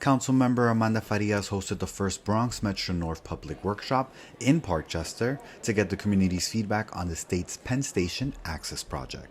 Councilmember Amanda Farías hosted the first Bronx Metro North public workshop in Parkchester to get the community's feedback on the state's Penn Station Access Project,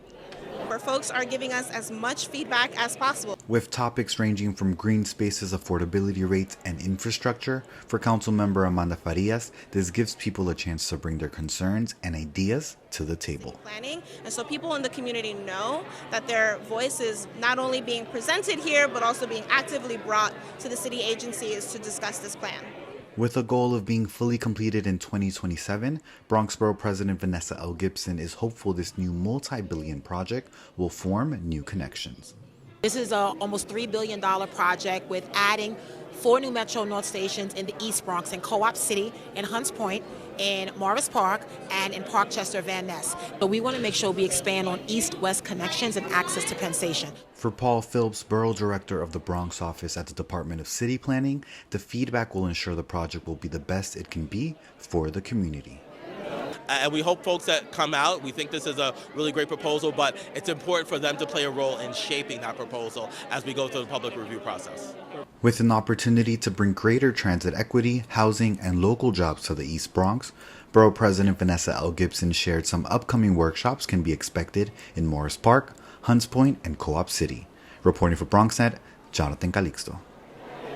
where folks are giving us as much feedback as possible. with topics ranging from green spaces, affordability rates, and infrastructure. For Councilmember Amanda Farías, this gives people a chance to bring their concerns and ideas to the table. Planning, and so people in the community know that their voice is not only being presented here, but also being actively brought to the city agencies to discuss this plan. With a goal of being fully completed in 2027, Bronx Borough President Vanessa L. Gibson is hopeful this new multi-billion project will form new connections. This is a almost $3 billion project with adding 4 new Metro North stations in the East Bronx, in Co-op City, in Hunts Point, in Morris Park, and in Parkchester, Van Ness. But we want to make sure we expand on east-west connections and access to Penn Station. For Paul Phillips, Borough Director of the Bronx office at the Department of City Planning, the feedback will ensure the project will be the best it can be for the community. And we hope folks that come out, we think this is a really great proposal, but it's important for them to play a role in shaping that proposal as we go through the public review process. With an opportunity to bring greater transit equity, housing, and local jobs to the East Bronx, Borough President Vanessa L. Gibson shared some upcoming workshops can be expected in Morris Park, Hunts Point, and Co-op City. Reporting for BronxNet, Jonathan Calixto.